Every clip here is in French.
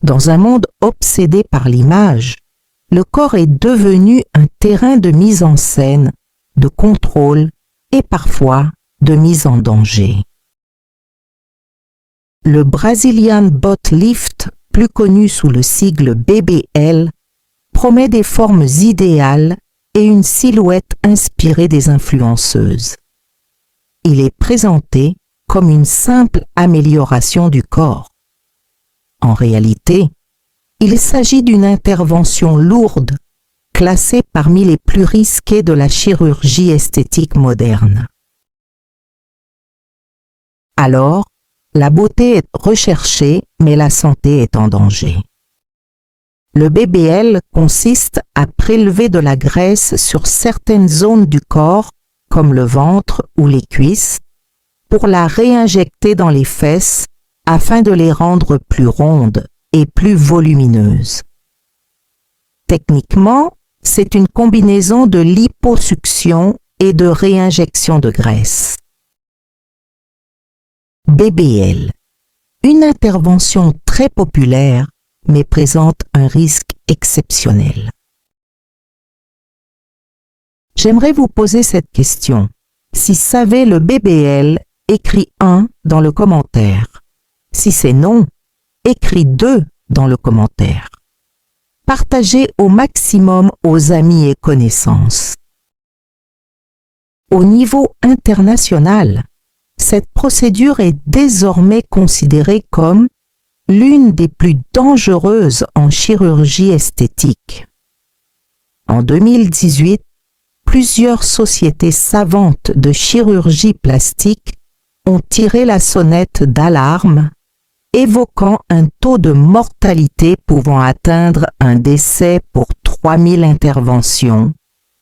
Dans un monde obsédé par l'image, le corps est devenu un terrain de mise en scène, de contrôle et parfois de mise en danger. Le Brazilian Butt Lift, plus connu sous le sigle BBL, promet des formes idéales et une silhouette inspirée des influenceuses. Il est présenté comme une simple amélioration du corps. En réalité, il s'agit d'une intervention lourde, classée parmi les plus risquées de la chirurgie esthétique moderne. Alors, la beauté est recherchée, mais la santé est en danger. Le BBL consiste à prélever de la graisse sur certaines zones du corps, comme le ventre ou les cuisses, pour la réinjecter dans les fesses afin de les rendre plus rondes et plus volumineuses. Techniquement, c'est une combinaison de liposuction et de réinjection de graisse. BBL, une intervention très populaire, mais présente un risque exceptionnel. J'aimerais vous poser cette question. Si savez le BBL, écris 1 dans le commentaire. Si c'est non, écris 2 dans le commentaire. Partagez au maximum aux amis et connaissances. Au niveau international, cette procédure est désormais considérée comme l'une des plus dangereuses en chirurgie esthétique. En 2018, plusieurs sociétés savantes de chirurgie plastique ont tiré la sonnette d'alarme, évoquant un taux de mortalité pouvant atteindre un décès pour 3000 interventions,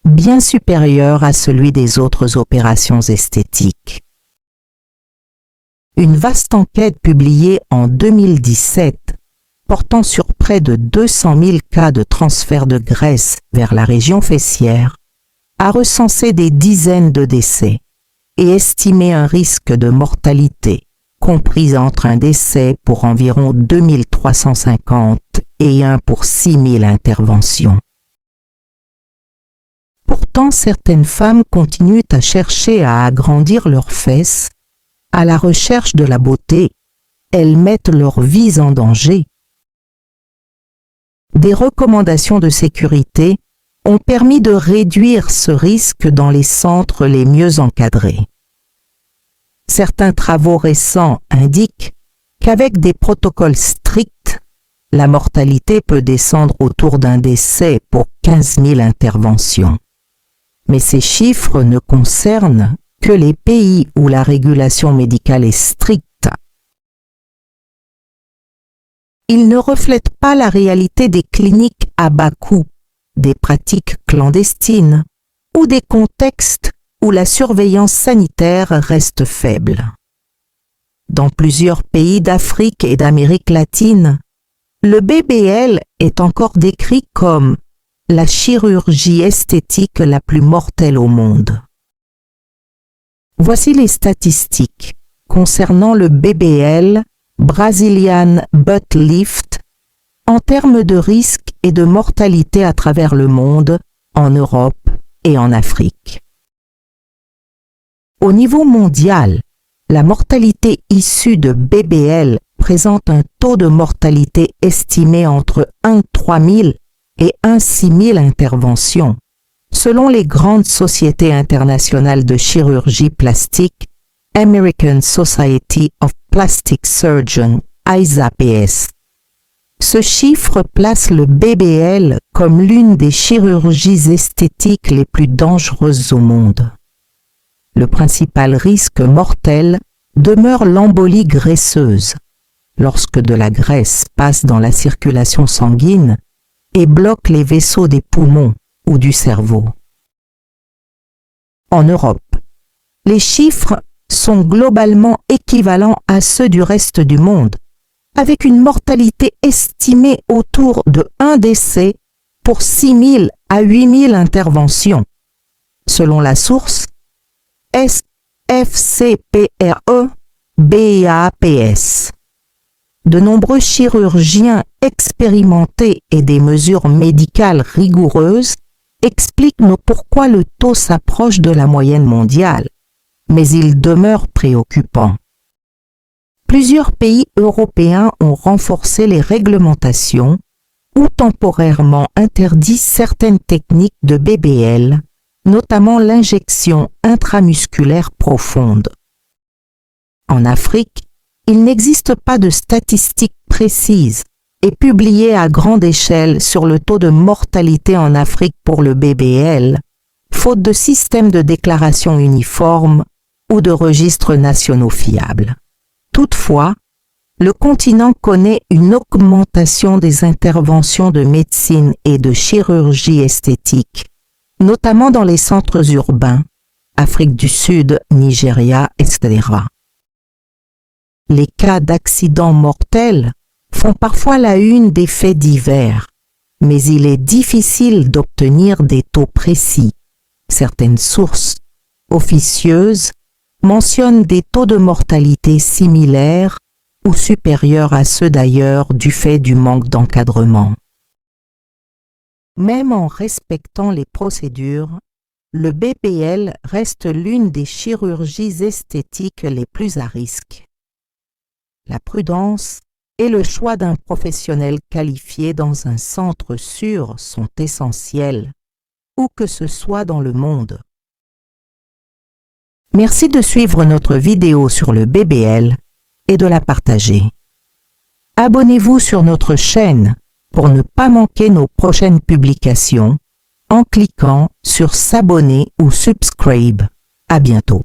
bien supérieur à celui des autres opérations esthétiques. Une vaste enquête publiée en 2017, portant sur près de 200 000 cas de transfert de graisse vers la région fessière, a recensé des dizaines de décès et estimé un risque de mortalité compris entre un décès pour environ 2350 et un pour 6000 interventions. Pourtant, certaines femmes continuent à chercher à agrandir leurs fesses. À la recherche de la beauté, elles mettent leur vie en danger. Des recommandations de sécurité ont permis de réduire ce risque dans les centres les mieux encadrés. Certains travaux récents indiquent qu'avec des protocoles stricts, la mortalité peut descendre autour d'un décès pour 15 000 interventions. Mais ces chiffres ne concernent que les pays où la régulation médicale est stricte. Ils ne reflètent pas la réalité des cliniques à bas coût, des pratiques clandestines ou des contextes où la surveillance sanitaire reste faible. Dans plusieurs pays d'Afrique et d'Amérique latine, le BBL est encore décrit comme la chirurgie esthétique la plus mortelle au monde. Voici les statistiques concernant le BBL, Brazilian Butt Lift, en termes de risque et de mortalité à travers le monde, en Europe et en Afrique. Au niveau mondial, la mortalité issue de BBL présente un taux de mortalité estimé entre 1,3 000 et 1,6 000 interventions, selon les grandes sociétés internationales de chirurgie plastique, American Society of Plastic Surgeons, ASAPS. Ce chiffre place le BBL comme l'une des chirurgies esthétiques les plus dangereuses au monde. Le principal risque mortel demeure l'embolie graisseuse, lorsque de la graisse passe dans la circulation sanguine et bloque les vaisseaux des poumons ou du cerveau. En Europe, les chiffres sont globalement équivalents à ceux du reste du monde, avec une mortalité estimée autour de 1 décès pour 6 000 à 8 000 interventions, selon la source SFCPRE BAPS. de nombreux chirurgiens expérimentés et des mesures médicales rigoureuses expliquent pourquoi le taux s'approche de la moyenne mondiale, mais il demeure préoccupant. Plusieurs pays européens ont renforcé les réglementations ou temporairement interdit certaines techniques de BBL, notamment l'injection intramusculaire profonde. En Afrique, il n'existe pas de statistiques précises et publiées à grande échelle sur le taux de mortalité en Afrique pour le BBL, faute de système de déclaration uniforme ou de registres nationaux fiables. Toutefois, le continent connaît une augmentation des interventions de médecine et de chirurgie esthétique, notamment dans les centres urbains, Afrique du Sud, Nigeria, etc. Les cas d'accidents mortels font parfois la une des faits divers, mais il est difficile d'obtenir des taux précis. Certaines sources officieuses mentionnent des taux de mortalité similaires ou supérieurs à ceux d'ailleurs du fait du manque d'encadrement. Même en respectant les procédures, le BBL reste l'une des chirurgies esthétiques les plus à risque. La prudence et le choix d'un professionnel qualifié dans un centre sûr sont essentiels, où que ce soit dans le monde. Merci de suivre notre vidéo sur le BBL et de la partager. Abonnez-vous sur notre chaîne pour ne pas manquer nos prochaines publications en cliquant sur s'abonner ou subscribe. À bientôt.